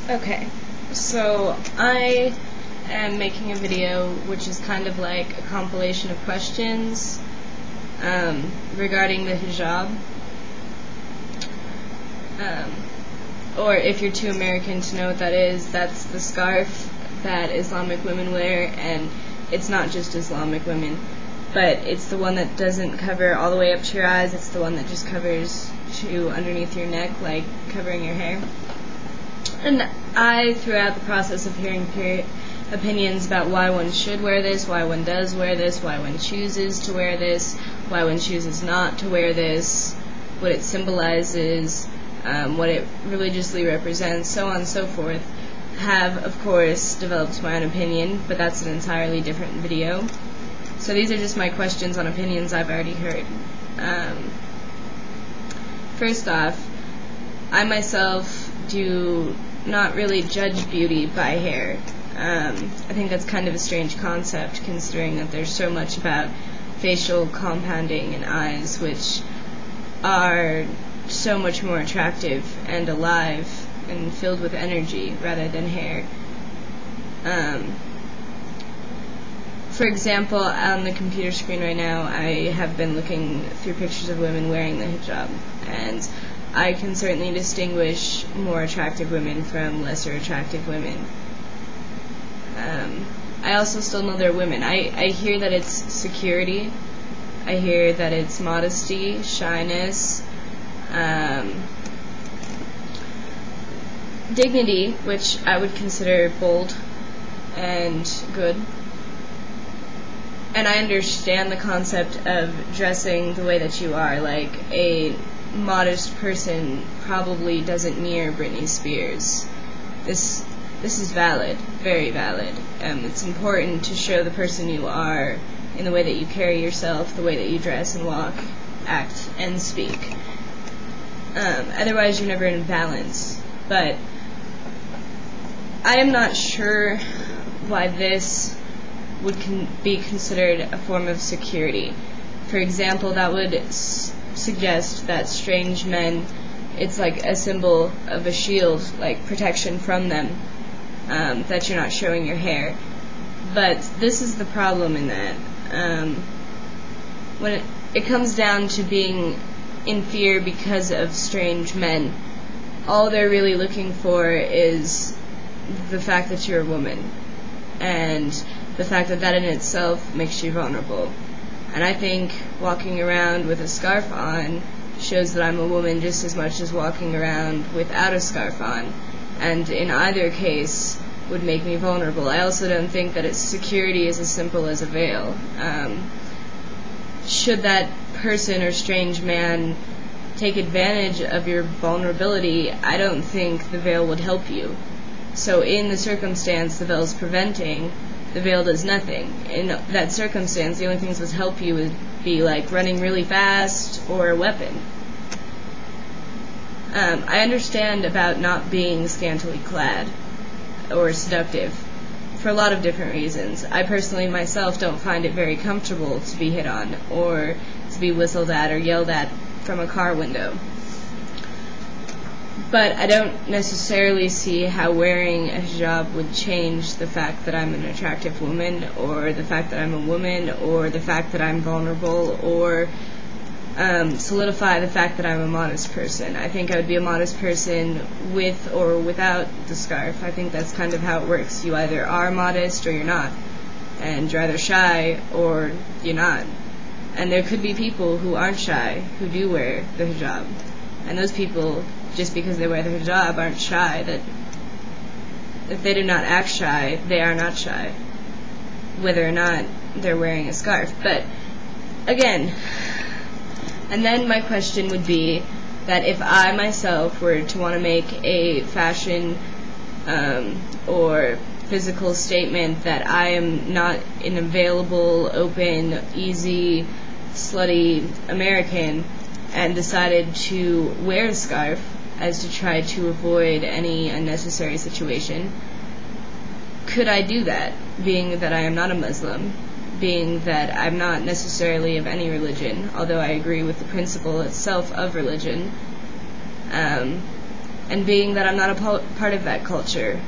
Okay, so I am making a video which is kind of like a compilation of questions regarding the hijab. Or if you're too American to know what that is, that's the scarf that Islamic women wear, and it's not just Islamic women, but it's the one that doesn't cover all the way up to your eyes. It's the one that just covers to underneath your neck, like covering your hair. And I, throughout the process of hearing opinions about why one should wear this, why one does wear this, why one chooses to wear this, why one chooses not to wear this, what it symbolizes, what it religiously represents, so on and so forth, have, of course, developed my own opinion, but that's an entirely different video. So these are just my questions on opinions I've already heard. First off, I myself do not really judge beauty by hair. I think that's kind of a strange concept, considering that there's so much about facial compounding and eyes, which are so much more attractive and alive and filled with energy rather than hair. For example, on the computer screen right now, I have been looking through pictures of women wearing the hijab, and I can certainly distinguish more attractive women from lesser attractive women. I also still know they're women. I hear that it's security. I hear that it's modesty, shyness, dignity, which I would consider bold and good. And I understand the concept of dressing the way that you are. Like, a modest person probably doesn't mirror Britney Spears. This is valid, very valid. It's important to show the person you are in the way that you carry yourself, the way that you dress and walk, act, and speak. Otherwise, you're never in balance. But I am not sure why this would be considered a form of security. For example, that would suggest that strange men, it's like a symbol of a shield, like protection from them, that you're not showing your hair. But this is the problem in that. When it comes down to being in fear because of strange men, all they're really looking for is the fact that you're a woman, and the fact that that in itself makes you vulnerable. And I think walking around with a scarf on shows that I'm a woman just as much as walking around without a scarf on, and in either case would make me vulnerable. I also don't think that its security is as simple as a veil. Should that person or strange man take advantage of your vulnerability, I don't think the veil would help you. So in the circumstance the veil is preventing, the veil does nothing. In that circumstance, the only things that would help you would be like running really fast or a weapon. I understand about not being scantily clad or seductive for a lot of different reasons. I personally myself don't find it very comfortable to be hit on or to be whistled at or yelled at from a car window. But I don't necessarily see how wearing a hijab would change the fact that I'm an attractive woman, or the fact that I'm a woman, or the fact that I'm vulnerable, or solidify the fact that I'm a modest person. I think I would be a modest person with or without the scarf. I think that's kind of how it works. You either are modest or you're not, and you're either shy or you're not. And there could be people who aren't shy who do wear the hijab, and those people, just because they wear the hijab, aren't shy. That if they do not act shy, they are not shy, whether or not they're wearing a scarf. But again, and then my question would be that if I myself were to want to make a fashion or physical statement that I am not an available, open, easy, slutty American, and decided to wear a scarf as to try to avoid any unnecessary situation, could I do that, being that I am not a Muslim, being that I'm not necessarily of any religion, although I agree with the principle itself of religion? And being that I'm not a part of that culture,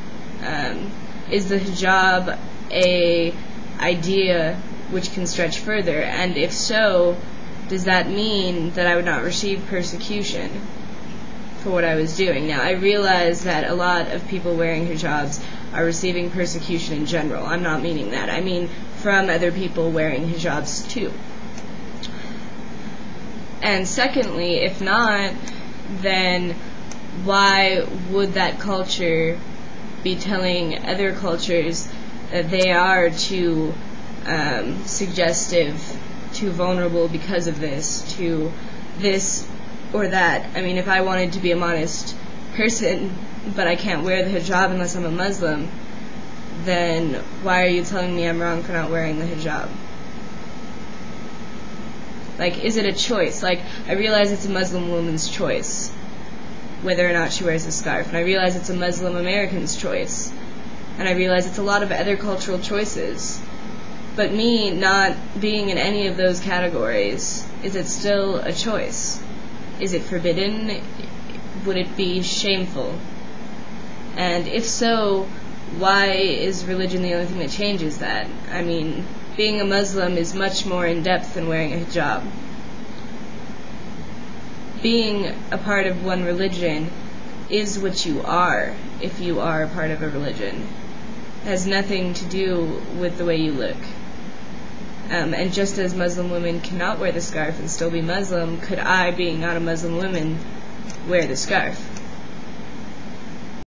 is the hijab a idea which can stretch further? And if so, does that mean that I would not receive persecution for what I was doing? Now, I realize that a lot of people wearing hijabs are receiving persecution in general. I'm not meaning that. I mean from other people wearing hijabs too. And secondly, if not, then why would that culture be telling other cultures that they are too suggestive, too vulnerable because of this, to this or that? I mean, if I wanted to be a modest person, but I can't wear the hijab unless I'm a Muslim, then why are you telling me I'm wrong for not wearing the hijab? Like, is it a choice? Like, I realize it's a Muslim woman's choice whether or not she wears a scarf, and I realize it's a Muslim American's choice, and I realize it's a lot of other cultural choices. But me not being in any of those categories, is it still a choice? Is it forbidden? Would it be shameful? And if so, why is religion the only thing that changes that? I mean, being a Muslim is much more in depth than wearing a hijab. Being a part of one religion is what you are if you are a part of a religion. It has nothing to do with the way you look. And just as Muslim women cannot wear the scarf and still be Muslim, could I, being not a Muslim woman, wear the scarf?